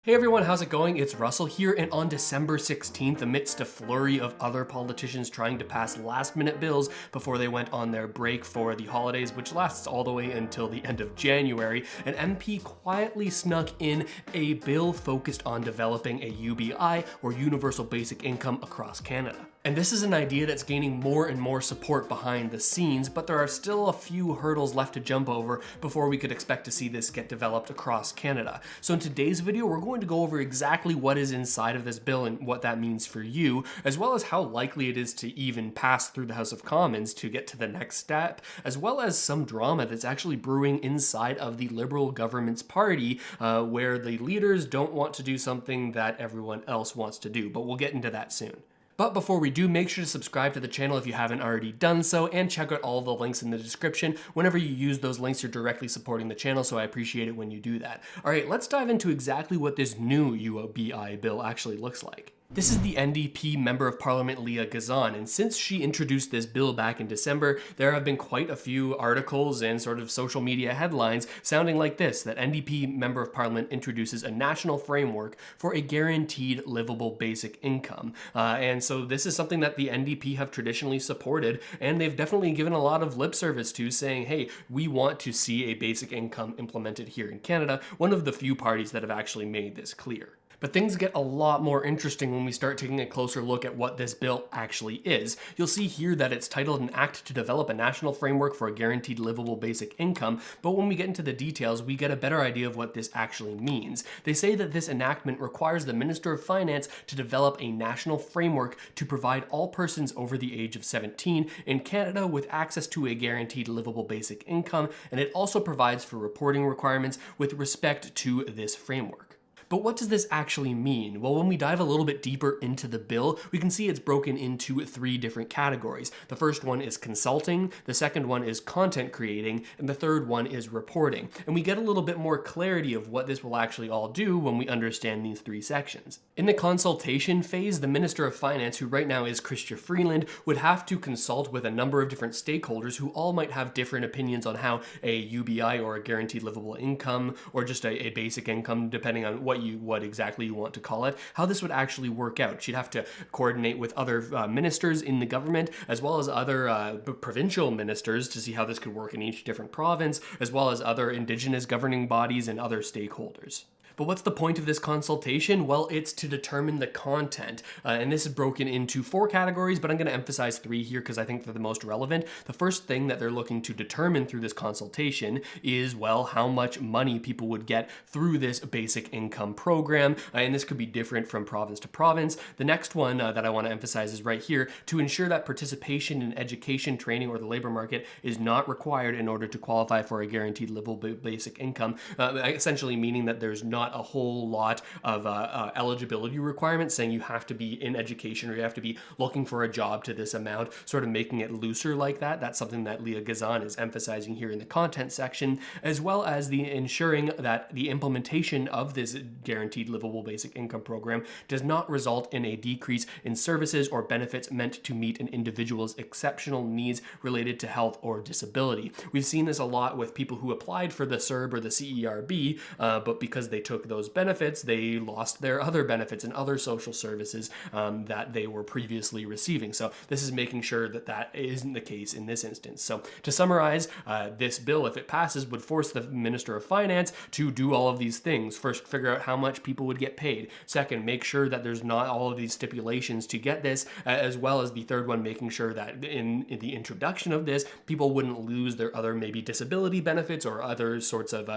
Hey everyone, how's it going? It's Russell here, and on December 16th, amidst a flurry of other politicians trying to pass last-minute bills before they went on their break for the holidays, which lasts all the way until the end of January, an MP quietly snuck in a bill focused on developing a UBI, or Universal Basic Income, across Canada. And this is an idea that's gaining more and more support behind the scenes, but there are still a few hurdles left to jump over before we could expect to see this get developed across Canada. So in today's video, we're going to go over exactly what is inside of this bill and what that means for you, as well as how likely it is to even pass through the House of Commons to get to the next step, as well as some drama that's actually brewing inside of the Liberal government's party, where the leaders don't want to do something that everyone else wants to do, but we'll get into that soon. But before we do, make sure to subscribe to the channel if you haven't already done so, and check out all the links in the description. Whenever you use those links, you're directly supporting the channel, so I appreciate it when you do that. All right, let's dive into exactly what this new UBI bill actually looks like. This is the NDP Member of Parliament Leah Gazan, and since she introduced this bill back in December, there have been quite a few articles and sort of social media headlines sounding like this, that NDP Member of Parliament introduces a national framework for a guaranteed livable basic income. And so this is something that the NDP have traditionally supported, and they've definitely given a lot of lip service to, saying, hey, we want to see a basic income implemented here in Canada, one of the few parties that have actually made this clear. But things get a lot more interesting when we start taking a closer look at what this bill actually is. You'll see here that it's titled an act to develop a national framework for a guaranteed livable basic income, but when we get into the details, we get a better idea of what this actually means. They say that this enactment requires the Minister of Finance to develop a national framework to provide all persons over the age of 17 in Canada with access to a guaranteed livable basic income, and it also provides for reporting requirements with respect to this framework. But what does this actually mean? Well, when we dive a little bit deeper into the bill, we can see it's broken into three different categories. The first one is consulting, the second one is content creating, and the third one is reporting. And we get a little bit more clarity of what this will actually all do when we understand these three sections. In the consultation phase, the Minister of Finance, who right now is Chrystia Freeland, would have to consult with a number of different stakeholders who all might have different opinions on how a UBI, or a guaranteed livable income, or just a basic income, depending on what exactly you want to call it, how this would actually work out. She'd have to coordinate with other ministers in the government, as well as other provincial ministers, to see how this could work in each different province, as well as other Indigenous governing bodies and other stakeholders. But what's the point of this consultation? Well, it's to determine the content. And this is broken into four categories, but I'm going to emphasize three here because I think they're the most relevant. The first thing that they're looking to determine through this consultation is, well, how much money people would get through this basic income program. And this could be different from province to province. The next one that I want to emphasize is right here: to ensure that participation in education, training, or the labor market is not required in order to qualify for a guaranteed livable basic income. Essentially meaning that there's not a whole lot of eligibility requirements saying you have to be in education or you have to be looking for a job to this amount, sort of making it looser like that. That's something that Leah Gazan is emphasizing here in the content section, as well as the ensuring that the implementation of this guaranteed livable basic income program does not result in a decrease in services or benefits meant to meet an individual's exceptional needs related to health or disability. We've seen this a lot with people who applied for the CERB or the CERB, but because they took those benefits, they lost their other benefits and other social services that they were previously receiving. So this is making sure that that isn't the case in this instance. So to summarize, this bill, if it passes, would force the Minister of Finance to do all of these things. First, figure out how much people would get paid. Second, make sure that there's not all of these stipulations to get this, as well as the third one, making sure that in the introduction of this, people wouldn't lose their other maybe disability benefits or other sorts of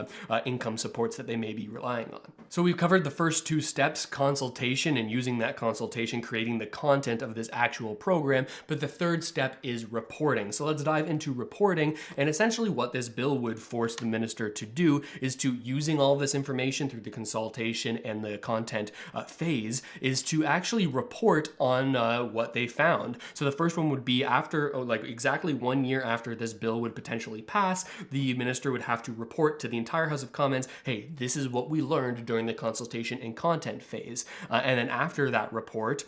income supports that they may be relying on. So we've covered the first two steps, consultation, and using that consultation, creating the content of this actual program, but the third step is reporting. So let's dive into reporting, and essentially what this bill would force the minister to do is to, using all of this information through the consultation and the content phase, is to actually report on what they found. So the first one would be after, like exactly 1 year after this bill would potentially pass, the minister would have to report to the entire House of Commons, hey, this is what we learned learned during the consultation and content phase. And then after that report,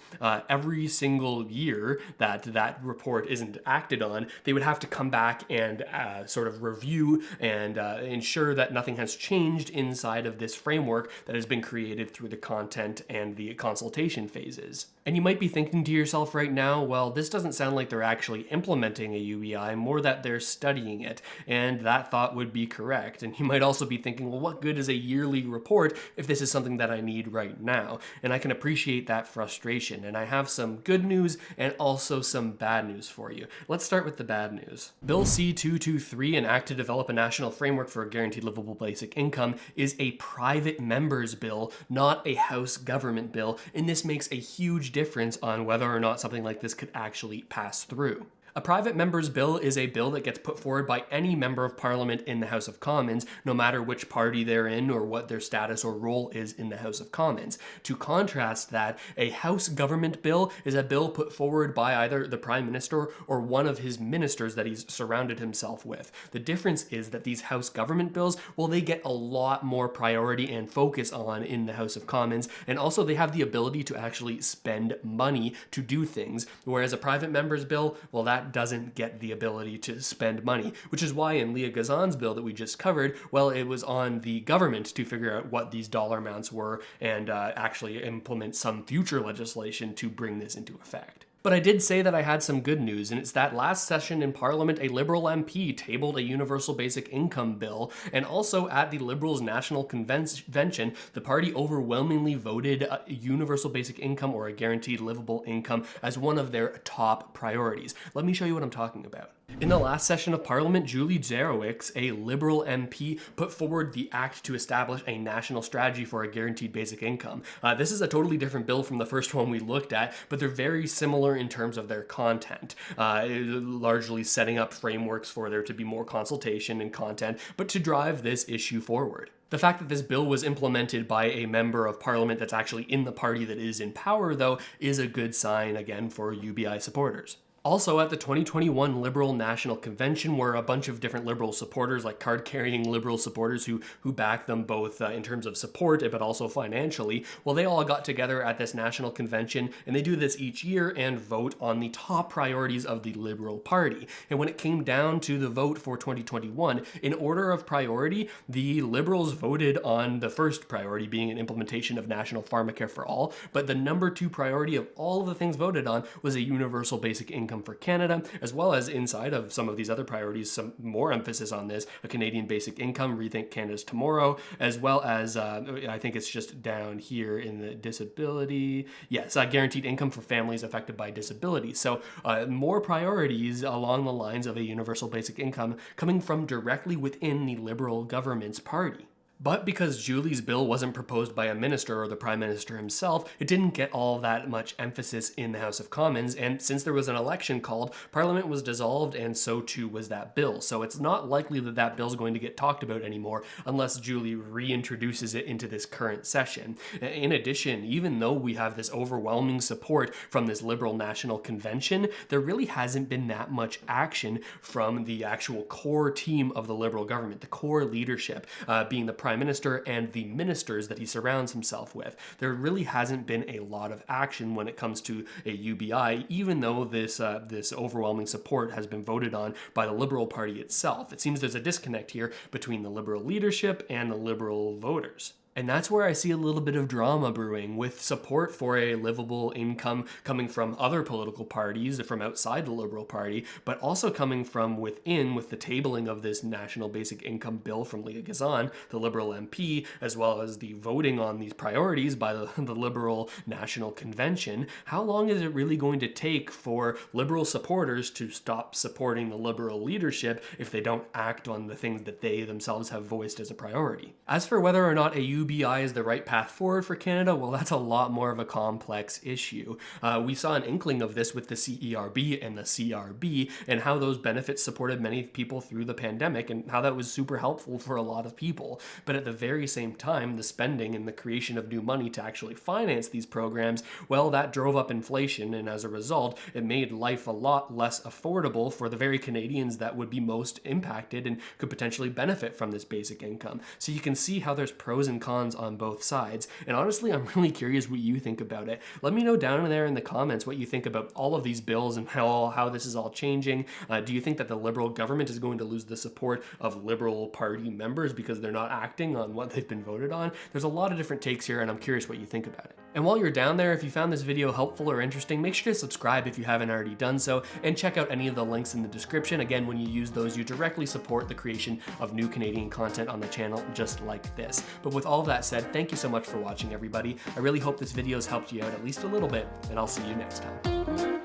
every single year that that report isn't acted on, they would have to come back and sort of review and ensure that nothing has changed inside of this framework that has been created through the content and the consultation phases. And you might be thinking to yourself right now, well, this doesn't sound like they're actually implementing a UBI, more that they're studying it. And that thought would be correct. And you might also be thinking, well, what good is a yearly report if this is something that I need right now? And I can appreciate that frustration. And I have some good news and also some bad news for you. Let's start with the bad news. Bill C-223, an act to develop a national framework for a guaranteed livable basic income, is a private member's bill, not a House government bill. And this makes a huge difference on whether or not something like this could actually pass through. A private member's bill is a bill that gets put forward by any member of parliament in the House of Commons, no matter which party they're in or what their status or role is in the House of Commons. To contrast that, a House government bill is a bill put forward by either the Prime Minister or one of his ministers that he's surrounded himself with. The difference is that these House government bills, well, they get a lot more priority and focus on in the House of Commons, and also they have the ability to actually spend money to do things, whereas a private member's bill, well, that doesn't get the ability to spend money, which is why in Leah Gazan's bill that we just covered, well, it was on the government to figure out what these dollar amounts were and actually implement some future legislation to bring this into effect. But I did say that I had some good news, and it's that last session in Parliament, a Liberal MP tabled a universal basic income bill, and also at the Liberals' National Convention, the party overwhelmingly voted a universal basic income or a guaranteed livable income as one of their top priorities. Let me show you what I'm talking about. In the last session of Parliament, Julie Zarowicz, a Liberal MP, put forward the act to establish a national strategy for a guaranteed basic income. This is a totally different bill from the first one we looked at, but they're very similar in terms of their content, largely setting up frameworks for there to be more consultation and content, but to drive this issue forward. The fact that this bill was implemented by a member of parliament that's actually in the party that is in power, though, is a good sign, again, for UBI supporters. Also, at the 2021 Liberal National Convention, where a bunch of different Liberal supporters, like card-carrying Liberal supporters who back them both in terms of support, but also financially, well, they all got together at this national convention, and they do this each year and vote on the top priorities of the Liberal Party. And when it came down to the vote for 2021, in order of priority, the Liberals voted on the first priority being an implementation of national pharmacare for all, but the number 2 priority of all of the things voted on was a universal basic income for Canada, as well as inside of some of these other priorities, some more emphasis on this, a Canadian basic income, Rethink Canada's Tomorrow, as well as, I think it's just down here in the disability, yes, guaranteed income for families affected by disability. So more priorities along the lines of a universal basic income coming from directly within the Liberal government's party. But because Julie's bill wasn't proposed by a minister or the Prime Minister himself, it didn't get all that much emphasis in the House of Commons, and since there was an election called, Parliament was dissolved and so too was that bill. So it's not likely that that bill's going to get talked about anymore unless Julie reintroduces it into this current session. In addition, even though we have this overwhelming support from this Liberal National Convention, there really hasn't been that much action from the actual core team of the Liberal government, the core leadership, being the Prime Minister and the ministers that he surrounds himself with. There really hasn't been a lot of action when it comes to a UBI, even though this overwhelming support has been voted on by the Liberal Party itself. It seems there's a disconnect here between the Liberal leadership and the Liberal voters. And that's where I see a little bit of drama brewing, with support for a livable income coming from other political parties from outside the Liberal Party, but also coming from within with the tabling of this national basic income bill from Leah Gazan, the Liberal MP, as well as the voting on these priorities by the Liberal National Convention. How long is it really going to take for Liberal supporters to stop supporting the Liberal leadership if they don't act on the things that they themselves have voiced as a priority? As for whether or not a UBI is the right path forward for Canada, well, that's a lot more of a complex issue. We saw an inkling of this with the CERB and the CRB and how those benefits supported many people through the pandemic and how that was super helpful for a lot of people. But at the very same time, the spending and the creation of new money to actually finance these programs, well, that drove up inflation, and as a result, it made life a lot less affordable for the very Canadians that would be most impacted and could potentially benefit from this basic income. So you can see how there's pros and cons cons on both sides. And honestly, I'm really curious what you think about it. Let me know down there in the comments what you think about all of these bills and how this is all changing. Do you think that the Liberal government is going to lose the support of Liberal Party members because they're not acting on what they've been voted on? There's a lot of different takes here, and I'm curious what you think about it. And while you're down there, if you found this video helpful or interesting, make sure to subscribe if you haven't already done so, and check out any of the links in the description. Again, when you use those, you directly support the creation of new Canadian content on the channel just like this. But with all of that said, thank you so much for watching, everybody. I really hope this video has helped you out at least a little bit, and I'll see you next time.